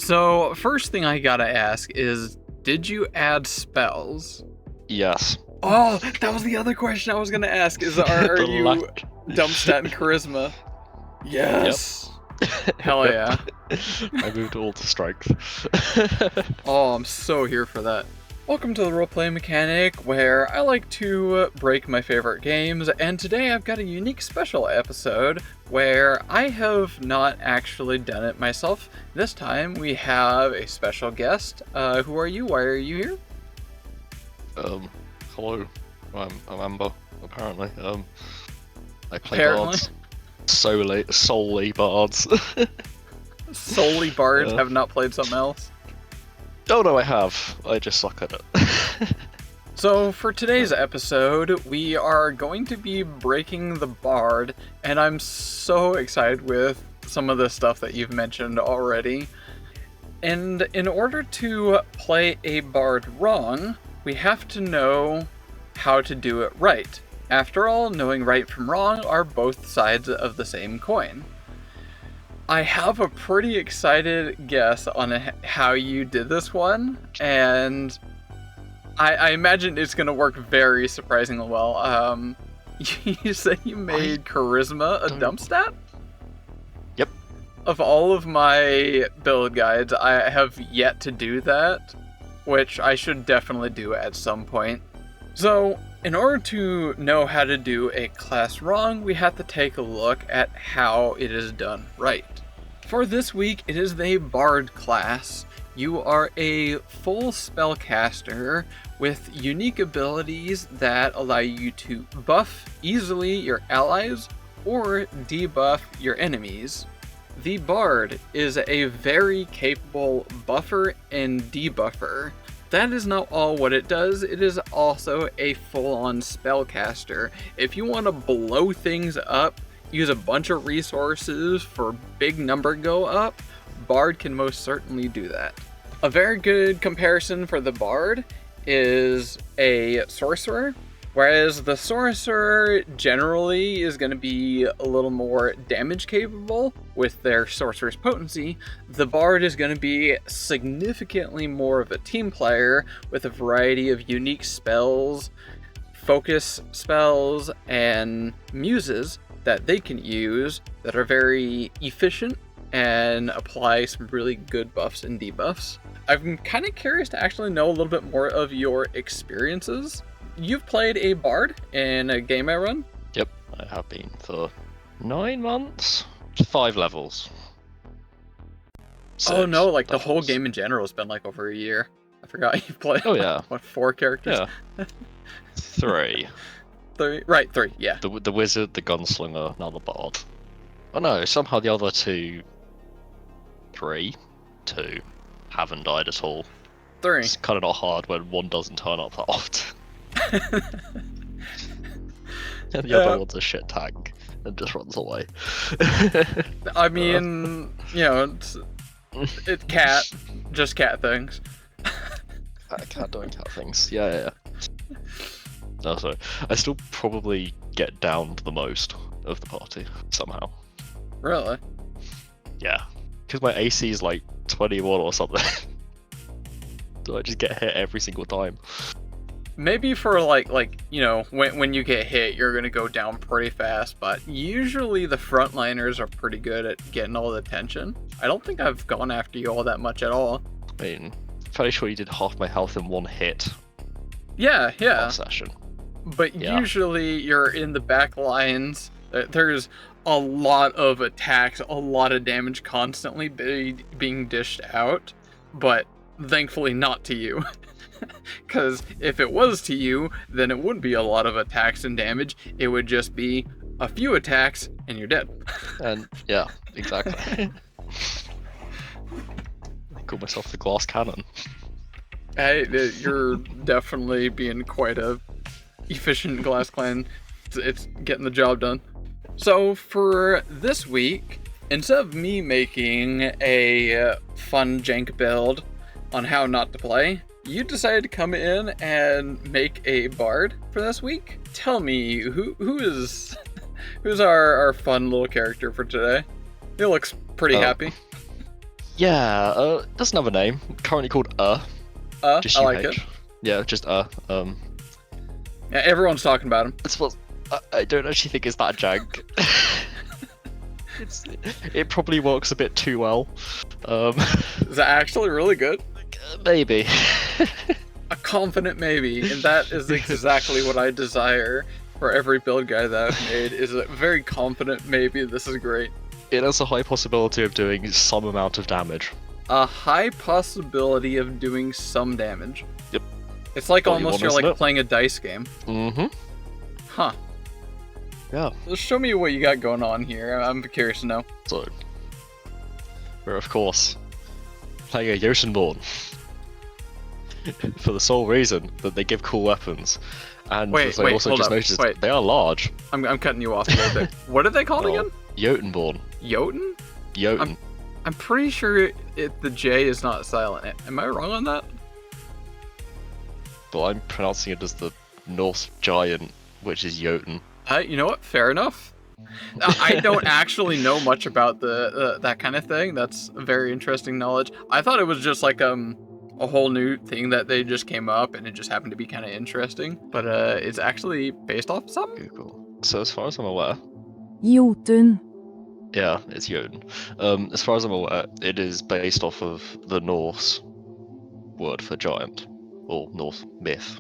So, first thing I gotta ask is, did you add spells? Yes. Oh, that was the other question I was gonna ask, is are The you luck. dump stat and charisma? Yes! Hell yeah. I moved all to strength. Oh, I'm so here for that. Welcome to the Roleplay Mechanic, where I like to break my favorite games, and today I've got a unique special episode where I have not actually done it myself. This time we have a special guest. Who are you? Why are you here? Hello. I'm Amber, apparently. I play Apparently. bards. Solely bards. Solely bards, have not played something else. Oh no, I have. I just suck at it. So for today's episode, we are going to be breaking the bard, and I'm so excited with some of the stuff that you've mentioned already. And in order to play a bard wrong, we have to know how to do it right. After all, knowing right from wrong are both sides of the same coin. I have a pretty excited guess on how you did this one, and I imagine it's going to work very surprisingly well. You said you made charisma a dump stat? Yep. Of all of my build guides, I have yet to do that, which I should definitely do at some point. So, in order to know how to do a class wrong, we have to take a look at how it is done right. For this week, it is the Bard class. You are a full spellcaster with unique abilities that allow you to buff easily your allies or debuff your enemies. The Bard is a very capable buffer and debuffer. That is not all what it does, it is also a full-on spellcaster. If you want to blow things up, use a bunch of resources for big number go up, Bard can most certainly do that. A very good comparison for the Bard is a Sorcerer. Whereas the Sorcerer generally is going to be a little more damage capable with their Sorcerer's potency, the Bard is going to be significantly more of a team player with a variety of unique spells, focus spells, and muses that they can use that are very efficient and apply some really good buffs and debuffs. I'm kind of curious to actually know a little bit more of your experiences. You've played a bard in a game I run? Yep, I have been for 9 months. 5 levels. Oh no, like levels. the whole game in general has been like over a year. I forgot you played. Oh yeah. What, 4 characters? Yeah. 3. 3? Right, 3, yeah. The wizard, the gunslinger, now the bard. Oh no, somehow the other 2 haven't died at all. 3. It's kind of not hard when one doesn't turn up that often. And the other one's a shit tank and just runs away. I mean, you know, it's cat, just cat things. Cat doing cat things. Yeah. No, sorry. I still probably get downed the most of the party somehow. Really? Yeah, because my AC is like 21 or something. So I just get hit every single time. Maybe for like you know, when you get hit, you're gonna go down pretty fast, but usually the frontliners are pretty good at getting all the attention. I don't think I've gone after you all that much at all. I mean, fairly sure you did half my health in one hit Yeah. last session. But usually you're in the back lines. There's a lot of attacks, a lot of damage constantly being dished out, but thankfully not to you. Because if it was to you, then it wouldn't be a lot of attacks and damage. It would just be a few attacks and you're dead. And yeah, exactly. I call myself the glass cannon. Hey, you're definitely being quite a efficient glass clan. It's getting the job done. So for this week, instead of me making a fun jank build on how not to play, you decided to come in and make a bard for this week. Tell me, who's our fun little character for today? He looks pretty happy. Yeah, doesn't have a name. Currently called just I like UH. it. Yeah, just Yeah, everyone's talking about him. It's what I don't actually think it's that jank. It probably works a bit too well. Is that actually really good? Maybe. A confident maybe, and that is exactly what I desire for every build guide that I've made, is a very confident maybe. This is great. It has a high possibility of doing some amount of damage. A high possibility of doing some damage. Yep. It's like What you almost want, you're isn't like it? playing a dice game. Mm-hmm. Huh. Yeah. Let's show me what you got going on here. I'm curious to know. So, we're of course playing a Jotunborn for the sole reason that they give cool weapons, and Wait, as I wait, also hold just up, noticed, wait. they are large. I'm cutting you off a little bit. What are they called Oh. again? Jotunborn. Jotun? Jotun. I'm pretty sure the J is not silent. Am I wrong on that? But I'm pronouncing it as the Norse giant, which is Jotun. You know what? Fair enough. I don't actually know much about the that kind of thing. That's very interesting knowledge. I thought it was just like a whole new thing that they just came up, and it just happened to be kind of interesting. But it's actually based off something. Google. So as far as I'm aware, Jotun. yeah, it's Jotun. As far as I'm aware, it is based off of the Norse word for giant, or Norse myth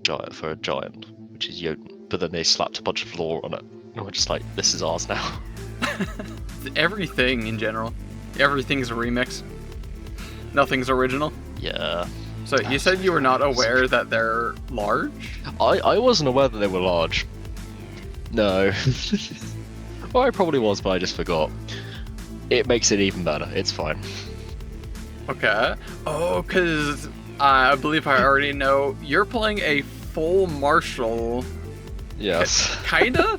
giant for a giant, which is Jotun. But then they slapped a bunch of lore on it, and we're just like, this is ours now. Everything in general. Everything's a remix. Nothing's original. Yeah. So you said you were not aware that they're large? I wasn't aware that they were large. No. Well, I probably was, but I just forgot. It makes it even better. It's fine. Okay. Oh, because I believe I already know you're playing a full martial. Yes. Kinda?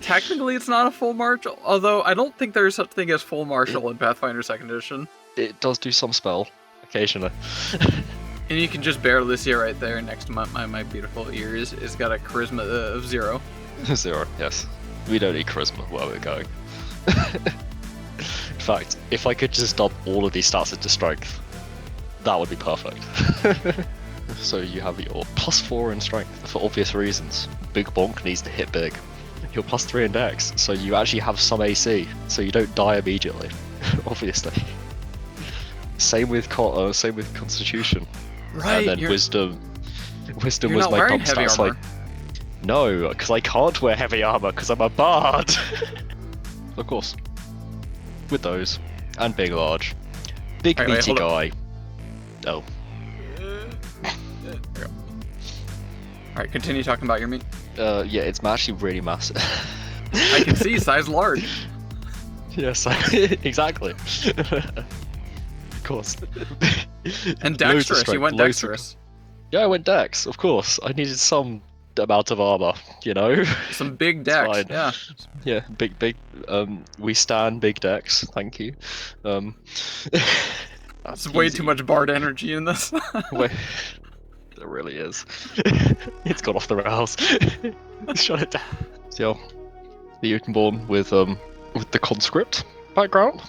Technically, it's not a full martial, although I don't think there's such thing as full martial in Pathfinder 2nd Edition. It does do some spell, occasionally. And you can just barely see it right there next to my beautiful ears. It's got a charisma of 0. 0, yes. We don't need charisma where we're going. In fact, if I could just dub all of these stats into strength, that would be perfect. So you have your +4 in strength for obvious reasons. Big Bonk needs to hit big. You're +3 in dex, so you actually have some AC, so you don't die immediately. Obviously. Same with constitution. Right. And then wisdom. Wisdom you're was not my wearing bump heavy stats armor. like. No, because I can't wear heavy armor because I'm a bard. Of course. With those, and being large, big Wait, meaty hold guy. Oh. Alright, continue talking about your meat. Yeah, it's actually really massive. I can see size large. Yes, exactly. Of course. And Loads of dexterous. You strength, went loads of- dexterous. Yeah, I went dex, of course. I needed some amount of armor, you know? Some big dex. fine. Yeah. Yeah, big, we stand big decks, thank you. That's way too much bard energy in this. Wait, there really is. It's gone off the rails. Shut it down. So, the Jotunborn with the conscript background.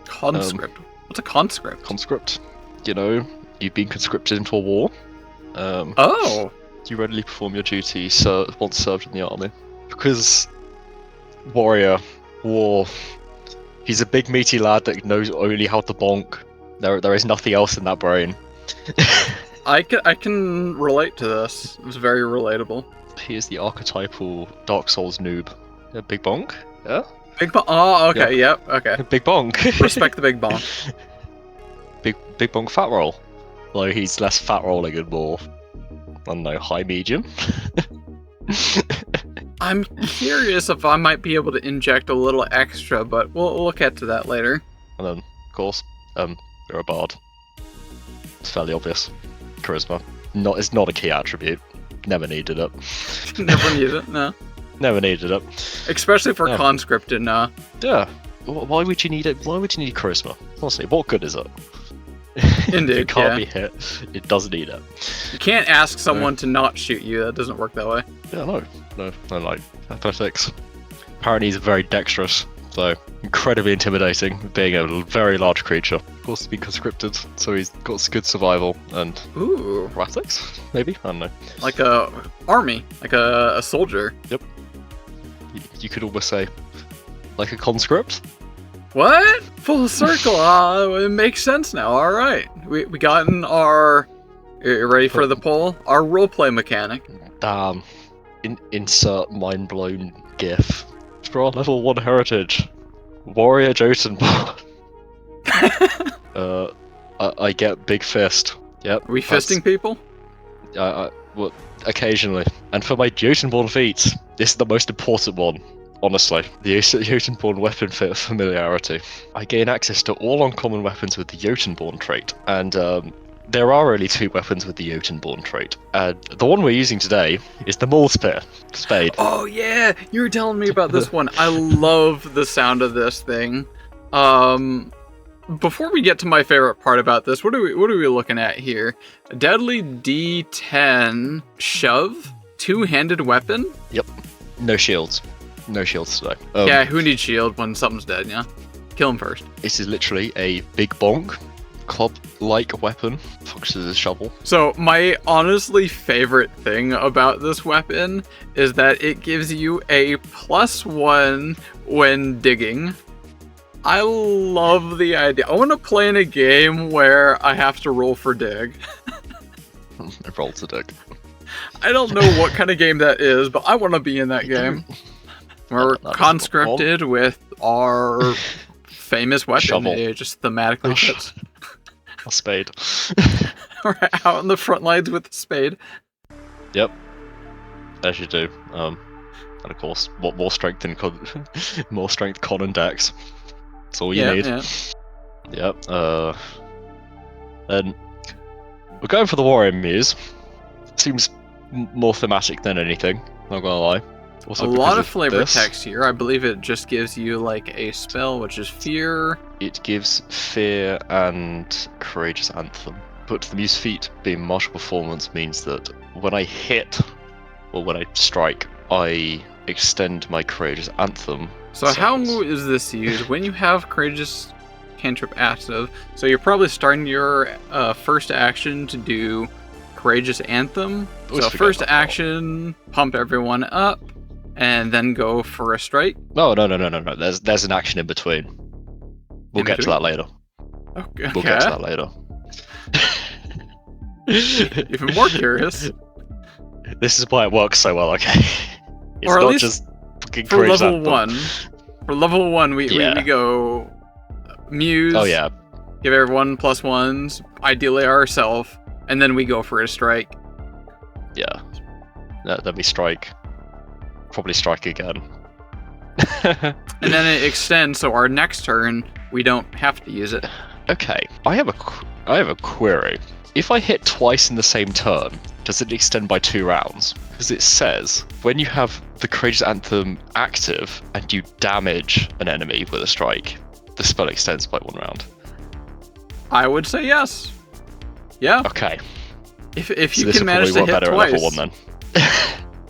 Conscript. What's a conscript? Conscript, you know, you've been conscripted into a war. Oh. You readily perform your duty once served in the army. Because warrior, war, he's a big meaty lad that knows only how to bonk. There is nothing else in that brain. I can relate to this. It's very relatable. He is the archetypal Dark Souls noob. Yeah, big bonk? Yeah? Big bonk. Oh, okay. Yep. Okay. Big bonk. Respect the big bonk. Big bonk fat roll. Though he's less fat rolling and more, I don't know, high medium. I'm curious if I might be able to inject a little extra, but we'll get to that later. And then, of course, you're a bard. It's fairly obvious. Charisma. It's not a key attribute. Never needed it. Never needed it. No. Never needed it. Especially for Yeah. conscript and Yeah. Why would you need it? Why would you need charisma? Honestly, what good is it? Indeed, If it can't yeah. be hit, it doesn't need it. You can't ask someone to not shoot you. That doesn't work that way. Yeah, no, like athletics. Apparently, he's very dexterous. So, incredibly intimidating, being a very large creature. Of course, being conscripted, so he's got good survival and Ooh. athletics, maybe? I don't know. Like a army, like a soldier. Yep. You could almost say, like a conscript. What? Full circle. It makes sense now. All right. We gotten our... You ready for the poll? Our roleplay mechanic. Damn. Insert mind-blown gif. For our level 1 heritage. Warrior Jotunborn. I get big fist. Yep. Are we fisting people? Well, occasionally. And for my Jotunborn feats, this is the most important one. Honestly, the Jotunborn weapon familiarity. I gain access to all uncommon weapons with the Jotunborn trait, and there are only 2 weapons with the Jotunborn trait. And the one we're using today is the Maul Spade. Oh yeah, you were telling me about this one. I love the sound of this thing. Before we get to my favorite part about this, what are we looking at here? A deadly D10 shove, 2-handed weapon. Yep. No shields. No shields today. Yeah, who needs shield when something's dead, yeah? Kill him first. This is literally a big bonk, club-like weapon, functions as a shovel. So, my honestly favorite thing about this weapon is that it gives you a +1 when digging. I love the idea. I want to play in a game where I have to roll for dig. Roll to dig. I don't know what kind of game that is, but I want to be in that game. We're conscripted with our famous weapon. Shovel. It just thematically fits. A spade. We're out on the front lines with the spade. Yep. As you do. And of course, what more strength than more strength con and dex. That's all you need. Yeah. Yep. Then we're going for the Warrior Muse. Seems more thematic than anything. Not gonna lie. Also, a lot of flavor text here. I believe it just gives you like a spell, which is fear. It gives fear and courageous anthem. But the Muse feat being martial performance means that when I hit or when I strike, I extend my courageous anthem. So how is this used? When you have courageous cantrip active, so you're probably starting your first action to do courageous anthem. So first action, pump everyone up. And then go for a strike? No. There's an action in between. We'll get to that later. Okay. We'll get to that later. Even more curious. This is why it works so well, okay? It's or at not least just fucking for level 1. For level 1, we go Muse. Oh yeah. Give everyone +1s, ideally ourselves, and then we go for a strike. Yeah. Then we strike. Probably strike again. And then it extends, so our next turn we don't have to use it. Okay, I have a query. If I hit twice in the same turn, does it extend by 2 rounds? Because it says when you have the Courageous Anthem active and you damage an enemy with a strike, the spell extends by 1 round. I would say yes. Yeah. Okay. If you can manage to hit twice. Level 1 then.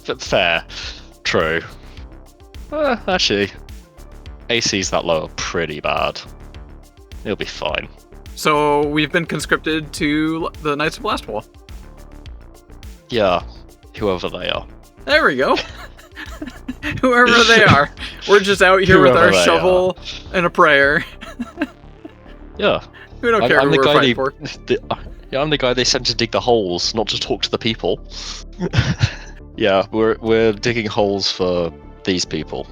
But fair. True. Actually, AC's that low are pretty bad. It'll be fine. So we've been conscripted to the Knights of Blastwall. Yeah, whoever they are. There we go. Whoever they are. We're just out here with our shovel and a prayer. Yeah. We don't care who we're fighting for. Yeah, I'm the guy they sent to dig the holes, not to talk to the people. Yeah, we're digging holes for these people.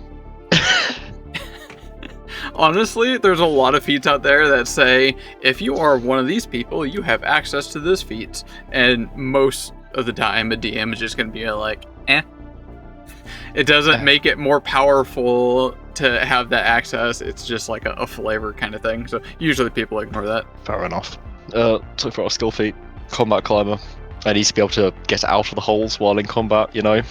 Honestly, there's a lot of feats out there that say, if you are one of these people, you have access to this feat. And most of the time, a DM is just going to be like, eh. It doesn't make it more powerful to have that access. It's just like a flavor kind of thing. So usually people ignore that. Fair enough. So for our skill feat, Combat Climber. I need to be able to get out of the holes while in combat, you know?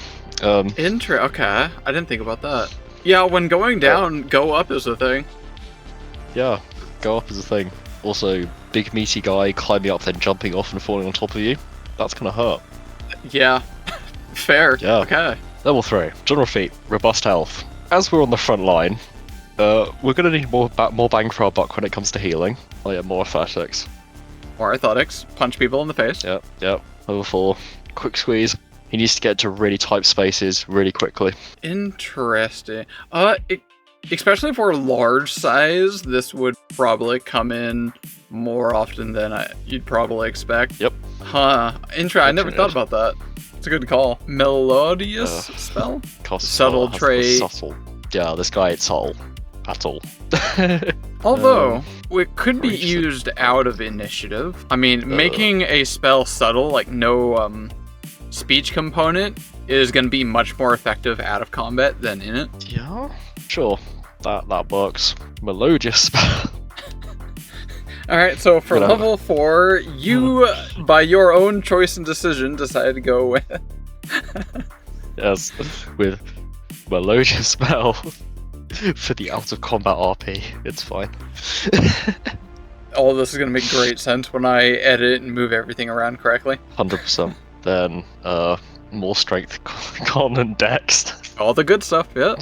Okay, I didn't think about that. Yeah, when going down, go up is a thing. Yeah, go up is a thing. Also, big meaty guy climbing up then jumping off and falling on top of you. That's gonna hurt. Yeah, fair. Yeah. Okay. Level 3, General Feat, Robust Health. As we're on the front line, We're gonna need more bang for our buck when it comes to healing. Oh yeah, more athletics. More athletics. Punch people in the face. Yep. Level 4. Quick squeeze. He needs to get to really tight spaces really quickly. Interesting. Especially for large size, this would probably come in more often than you'd probably expect. Yep. Huh. I never thought about that. It's a good call. Melodious spell? Subtle trait. Subtle. Yeah, this guy ain't subtle. At all. Although, it could be used out of initiative. I mean, making a spell subtle, like no speech component, is going to be much more effective out of combat than in it. Yeah, sure. That works. Melodious spell. Alright, so for level 4, you, by your own choice and decision, decided to go with... Yes, with Melodious spell for the out-of-combat RP. It's fine. All of this is going to make great sense when I edit and move everything around correctly. 100%. Then, more strength, con, and dex. All the good stuff, yeah.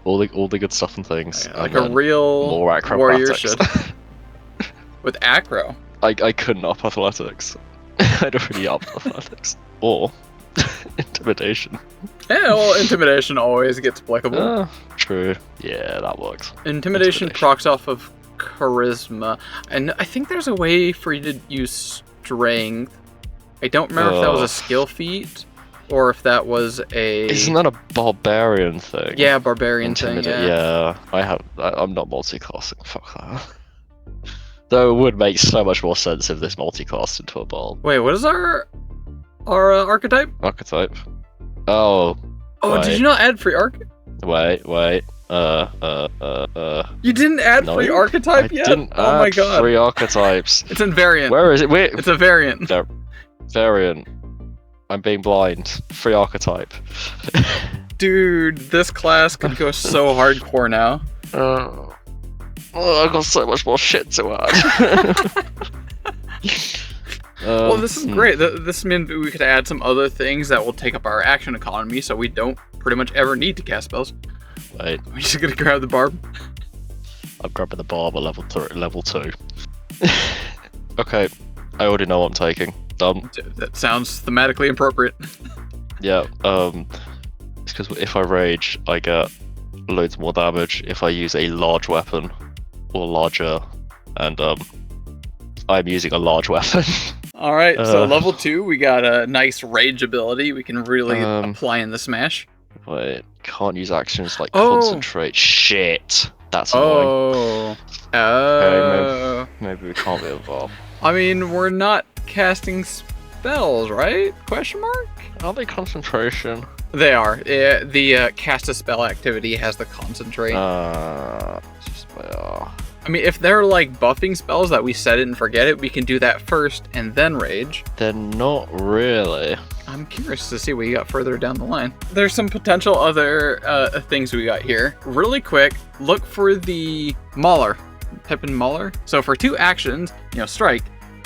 All the good stuff and things. Like a real more warrior should. With acro. I couldn't up athletics. I don't really up athletics. Or intimidation. Yeah, well, intimidation always gets applicable. True. Yeah, that works. Intimidation procs off of charisma. And I think there's a way for you to use strength. I don't remember if that was a skill feat, or if that was a... Isn't that a barbarian thing? Yeah, barbarian thing, yeah. I'm not multiclassing, fuck that. Though it would make so much more sense if this multiclassed into a bard. Wait, what is our archetype? Archetype. Oh, did you not add free archetype? Wait. You didn't add free archetype yet? Oh my god. Free archetypes. It's in variant. Where is it? Wait. It's a variant. Variant. I'm being blind. Free archetype. Dude, this class could go so hardcore now. I've got so much more shit to add. Well, this is great. This means we could add some other things that will take up our action economy, so we don't pretty much ever need to cast spells. Wait. We're just gonna grab the barb. I'm grabbing the barb at level 2. Okay, I already know what I'm taking. Done. That sounds thematically appropriate. Yeah, it's because if I rage, I get loads more damage if I use a large weapon, or larger, and I'm using a large weapon. Alright, so level 2, we got a nice rage ability we can really apply in the smash. Wait, can't use actions like concentrate. Shit! That's annoying. Okay, maybe we can't be involved. I mean, we're not casting spells, right? Question mark? Are they concentration? They are. The cast a spell activity has the concentrate. I mean, if they're like buffing spells that we set it and forget it, we can do that first and then rage. They're not really. I'm curious to see what you got further down the line. There's some potential other things we got here. Really quick, look for the Mauler. Type in Mauler. So for 2 actions, strike,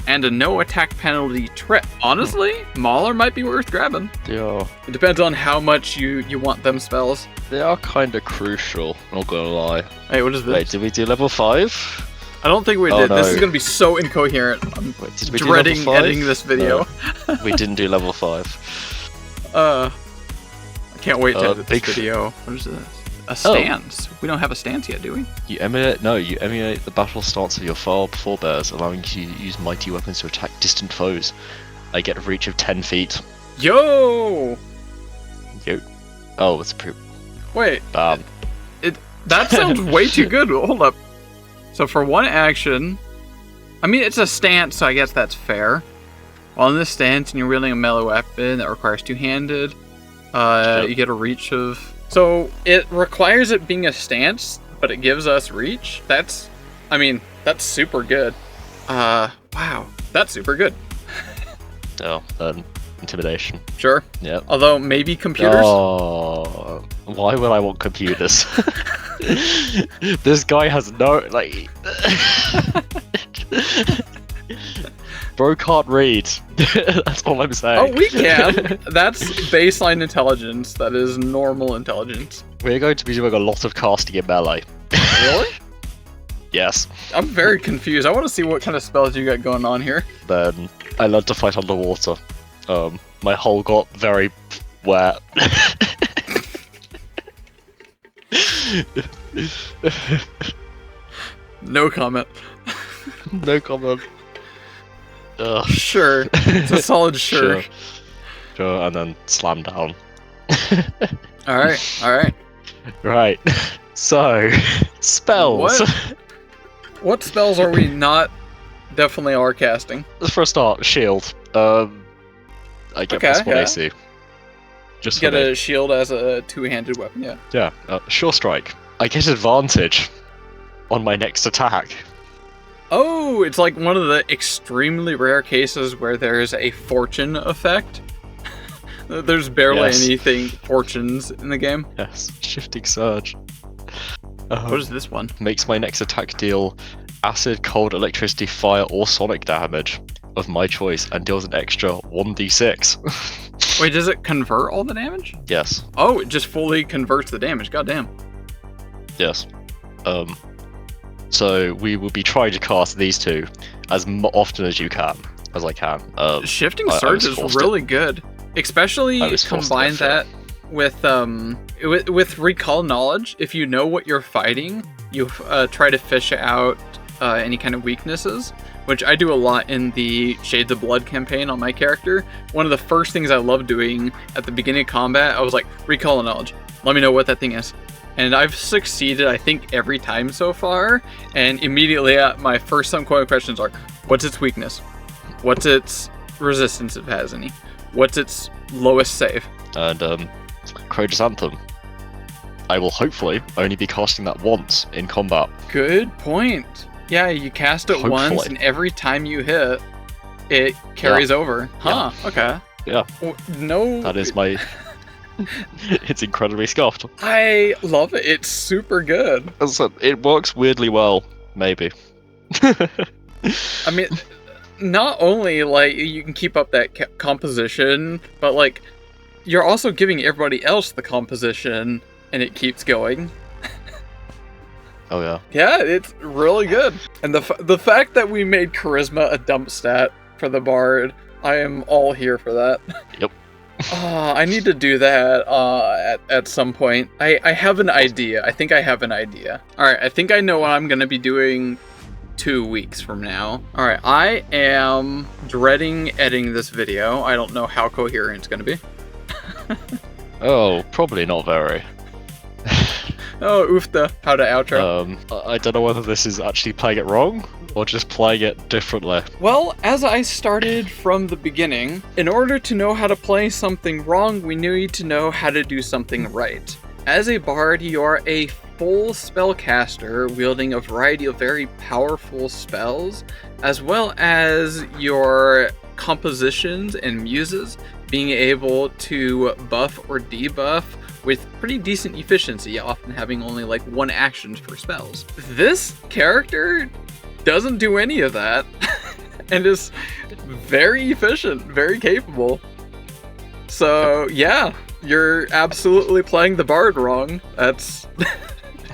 and a no attack penalty trip. Honestly, Mauler might be worth grabbing. Yeah. It depends on how much you want them spells. They are kind of crucial, not gonna lie. Hey, what is this? Wait, did we do level 5? I don't think we did. No. This is gonna be so incoherent. I'm dreading editing this video. No, we didn't do level 5. I can't wait to edit this video. What is this? A stance. We don't have a stance yet, do we? You emulate the battle stance of your forebears, allowing you to use mighty weapons to attack distant foes. I get a reach of 10 feet. Yo! Oh, it's a pretty... Wait. Bam. That sounds way too good. Hold up. So for 1 action, I mean, it's a stance, so I guess that's fair. While in this stance and you're wielding a melee weapon that requires two-handed, you get a reach of... So it requires it being a stance, but it gives us reach? That's super good. Wow. That's super good. Oh, then intimidation. Sure. Yeah. Although, maybe computers? Oh, why would I want computers? This guy has no, bro can't read. That's all I'm saying. Oh, we can. That's baseline intelligence. That is normal intelligence. We're going to be doing a lot of casting in melee. Really? Yes. I'm very confused. I want to see what kind of spells you got going on here. Then I learned to fight underwater. My hull got very wet. No comment. No comment. Sure. It's a solid sure. Sure, and then slam down. Alright. Right. So, spells. What spells are we not definitely are casting? For a start, shield. I get plus 1 AC. Just get a shield as a two-handed weapon, yeah. Yeah, sure strike. I get advantage on my next attack. Oh, it's like one of the extremely rare cases where there's a fortune effect. There's barely anything fortunes in the game. Yes, shifting surge. What is this one? Makes my next attack deal acid, cold, electricity, fire, or sonic damage of my choice and deals an extra 1d6. Wait, does it convert all the damage? Yes. Oh, it just fully converts the damage. Goddamn. Yes. So we will be trying to cast these two as often as I can. Shifting surge is really good, especially combine that with recall knowledge. If you know what you're fighting, you try to fish out any kind of weaknesses, which I do a lot in the Shades of Blood campaign on my character. One of the first things I love doing at the beginning of combat, I was like, recall knowledge. Let me know what that thing is. And I've succeeded, I think, every time so far. And immediately, my first questions are, what's its weakness? What's its resistance, if it has any? What's its lowest save? And, Kratos Anthem. I will hopefully only be casting that once in combat. Good point. Yeah, you cast it once, and every time you hit, it carries over. Huh, okay. Yeah. No... That is my... It's incredibly scuffed. I love it. It's super good. It works weirdly well, maybe. I mean, not only like you can keep up that composition, but like you're also giving everybody else the composition, and it keeps going. Oh yeah. Yeah, it's really good. And the fact that we made charisma a dump stat for the bard, I am all here for that. Yep. I need to do that at some point. I have an idea. I think I have an idea. Alright, I think I know what I'm going to be doing 2 weeks from now. Alright, I am dreading editing this video. I don't know how coherent it's going to be. Oh, probably not very. Oh, oofta. How to outro. I don't know whether this is actually playing it wrong, or just playing it differently. Well, as I started from the beginning, in order to know how to play something wrong, we need to know how to do something right. As a bard, you are a full spellcaster wielding a variety of very powerful spells, as well as your compositions and muses being able to buff or debuff with pretty decent efficiency, often having only like one action for spells. This character doesn't do any of that and is very efficient, very capable. So yeah, you're absolutely playing the bard wrong. That's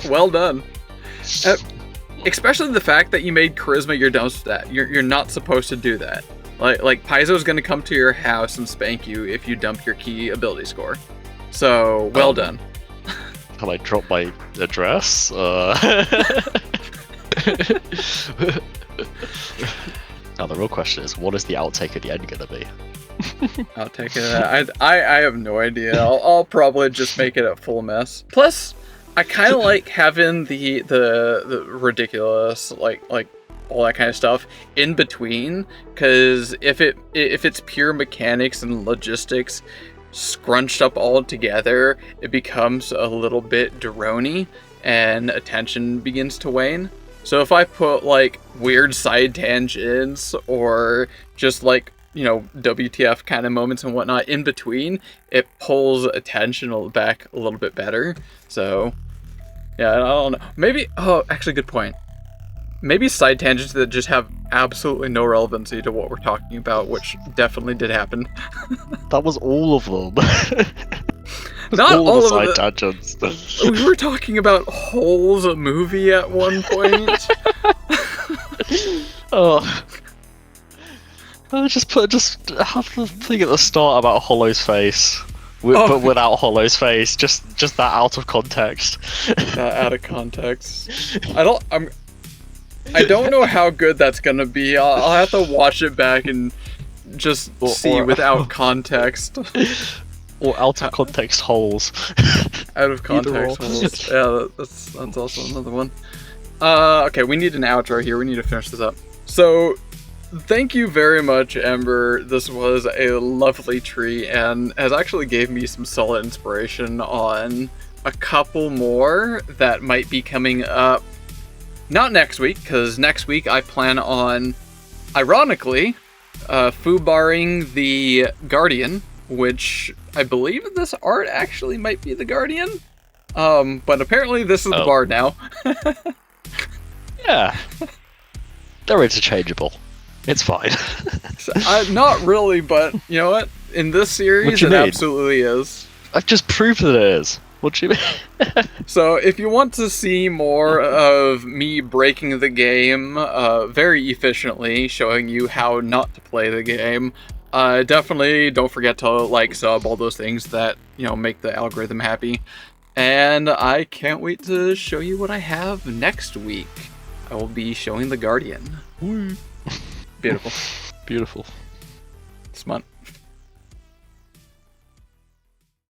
well done. Especially the fact that you made charisma your dump stat. You're not supposed to do that. Like Paizo's gonna come to your house and spank you if you dump your key ability score. So well done. Can I drop my address? Now the real question is, what is the outtake at the end gonna be? Outtake it. I have no idea. I'll probably just make it a full mess. Plus, I kind of like having the ridiculous like all that kind of stuff in between, because if it's pure mechanics and logistics scrunched up all together, it becomes a little bit drony and attention begins to wane. So if I put like weird side tangents or just like, you know, WTF kind of moments and whatnot in between, it pulls attention back a little bit better. So yeah, I don't know. Maybe, oh, actually good point. Maybe side tangents that just have absolutely no relevancy to what we're talking about, which definitely did happen. That was all of them. Not all the of side the tangents. We were talking about Holes, a movie at one point. Oh. Just have the thing at the start about Hollow's face, but without Hollow's face. Just that out of context. Out of context. I don't know how good that's gonna be. I'll have to watch it back and just see without context. Or out of context holes. Out of context holes. Yeah, that's also another one. Okay, we need an outro here. We need to finish this up. So, thank you very much, Ember. This was a lovely treat and has actually gave me some solid inspiration on a couple more that might be coming up. Not next week, because next week I plan on, ironically, foobarring the Guardian, which I believe this art actually might be the Guardian. But apparently this is the Bard now. Yeah. They're interchangeable. It's fine. Not really, but you know what? In this series, it absolutely is. I've just proved that it is. What do you mean? So, if you want to see more of me breaking the game very efficiently, showing you how not to play the game, definitely don't forget to like, sub, all those things that, make the algorithm happy. And I can't wait to show you what I have next week. I will be showing the Guardian. Woo. Beautiful. Beautiful. Smart.